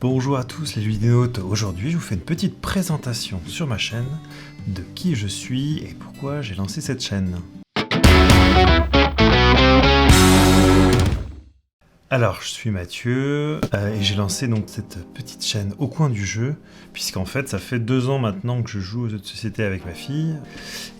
Bonjour à tous les vidéonautes, aujourd'hui je vous fais une petite présentation sur ma chaîne de qui je suis et pourquoi j'ai lancé cette chaîne. Alors, je suis Mathieu et j'ai lancé donc cette petite chaîne au coin du jeu, puisqu'en fait ça fait 2 ans maintenant que je joue aux jeux de société avec ma fille,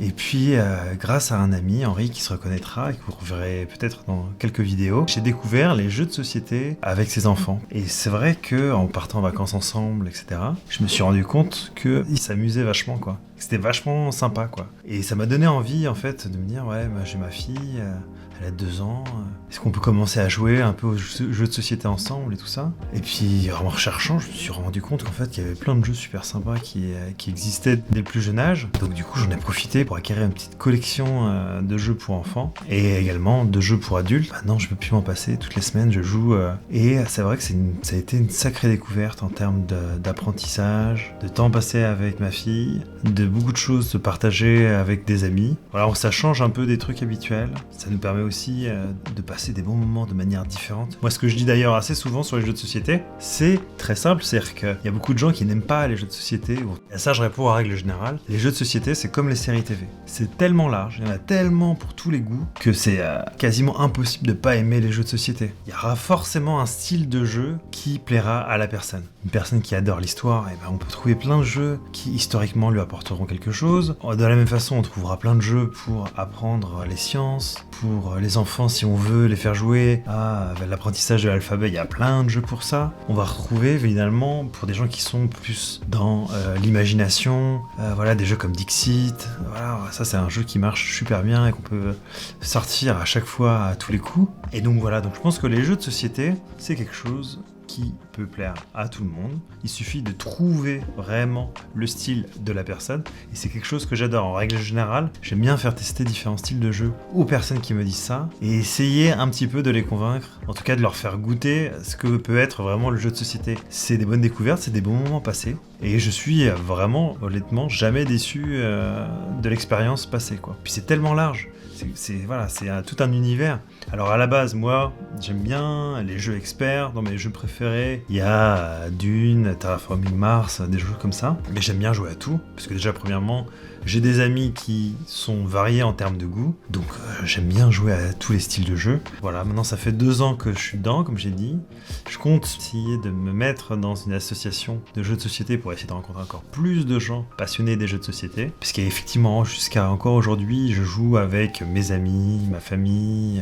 et puis grâce à un ami, Henri, qui se reconnaîtra et que vous reverrez peut-être dans quelques vidéos, j'ai découvert les jeux de société avec ses enfants. Et c'est vrai que en partant en vacances ensemble, etc., je me suis rendu compte qu'ils s'amusaient vachement, quoi. C'était vachement sympa, quoi. Et ça m'a donné envie, en fait, de me dire, ouais, j'ai ma fille, elle a 2 ans, est-ce qu'on peut commencer à jouer un peu aux jeux de société ensemble et tout ça? Et puis, en recherchant, je me suis rendu compte qu'en fait, il y avait plein de jeux super sympas qui existaient dès le plus jeune âge. Donc du coup, j'en ai profité pour acquérir une petite collection de jeux pour enfants et également de jeux pour adultes. Maintenant, je peux plus m'en passer. Toutes les semaines, je joue. Et c'est vrai que ça a été une sacrée découverte en termes d'apprentissage, de temps passé avec ma fille, de beaucoup de choses se partager avec des amis. Voilà, ça change un peu des trucs habituels. Ça nous permet aussi de passer des bons moments de manière différente. Moi, ce que je dis d'ailleurs assez souvent sur les jeux de société, c'est très simple, c'est-à-dire qu'il y a beaucoup de gens qui n'aiment pas les jeux de société. Et à ça, je réponds en règle générale. Les jeux de société, c'est comme les séries TV. C'est tellement large, il y en a tellement pour tous les goûts, que c'est quasiment impossible de pas aimer les jeux de société. Il y aura forcément un style de jeu qui plaira à la personne. Une personne qui adore l'histoire, et on peut trouver plein de jeux qui historiquement lui apporteront quelque chose. De la même façon, on trouvera plein de jeux pour apprendre les sciences, pour les enfants si on veut les faire jouer à l'apprentissage de l'alphabet, il y a plein de jeux pour ça. On va retrouver évidemment pour des gens qui sont plus dans l'imagination, voilà, des jeux comme Dixit, voilà, ça c'est un jeu qui marche super bien et qu'on peut sortir à chaque fois à tous les coups. Et donc voilà, donc je pense que les jeux de société, c'est quelque chose qui peut plaire à tout le monde. Il suffit de trouver vraiment le style de la personne et c'est quelque chose que j'adore. En règle générale, j'aime bien faire tester différents styles de jeux aux personnes qui me disent ça et essayer un petit peu de les convaincre, en tout cas de leur faire goûter ce que peut être vraiment le jeu de société. C'est des bonnes découvertes, c'est des bons moments passés et je suis vraiment, honnêtement, jamais déçu de l'expérience passée, quoi. Puis c'est tellement large. C'est tout un univers. Alors à la base, moi, j'aime bien les jeux experts. Dans mes jeux préférés, il y a Dune, Terraforming Mars, des jeux comme ça. Mais j'aime bien jouer à tout, parce que déjà, premièrement, j'ai des amis qui sont variés en termes de goût, donc j'aime bien jouer à tous les styles de jeu. Voilà, maintenant ça fait 2 ans que je suis dedans, comme j'ai dit. Je compte essayer de me mettre dans une association de jeux de société pour essayer de rencontrer encore plus de gens passionnés des jeux de société. Parce qu'effectivement, jusqu'à encore aujourd'hui, je joue avec mes amis, ma famille,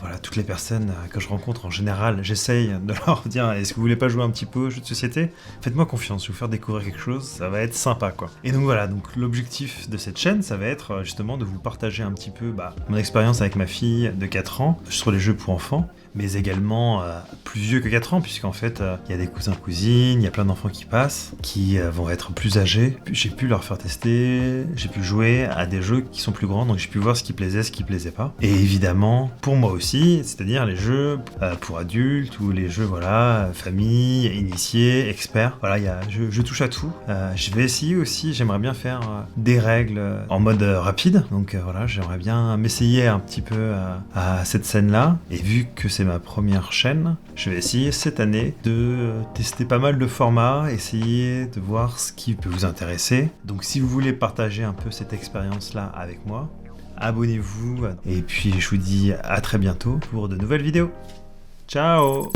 voilà, toutes les personnes que je rencontre en général. J'essaye de leur dire, est-ce que vous voulez pas jouer un petit peu aux jeux de société? Faites-moi confiance, je vais vous faire découvrir quelque chose, ça va être sympa, quoi. Et donc voilà, donc l'objectif de cette chaîne, ça va être justement de vous partager un petit peu mon expérience avec ma fille de 4 ans sur les jeux pour enfants, mais également plus vieux que 4 ans, puisqu'en fait, il y a des cousins-cousines, il y a plein d'enfants qui passent, qui vont être plus âgés. J'ai pu leur faire tester, j'ai pu jouer à des jeux qui sont plus grands, donc j'ai pu voir ce qui plaisait, ce qui plaisait pas. Et évidemment, pour moi aussi, c'est-à-dire les jeux pour adultes, ou les jeux, voilà, famille, initiés, experts. Voilà, je touche à tout. Je vais essayer aussi, j'aimerais bien faire des règles en mode rapide, donc voilà, j'aimerais bien m'essayer un petit peu à cette scène-là, et vu que c'est ma première chaîne, je vais essayer cette année de tester pas mal de formats, essayer de voir ce qui peut vous intéresser. Donc si vous voulez partager un peu cette expérience-là avec moi, abonnez-vous, et puis je vous dis à très bientôt pour de nouvelles vidéos. Ciao!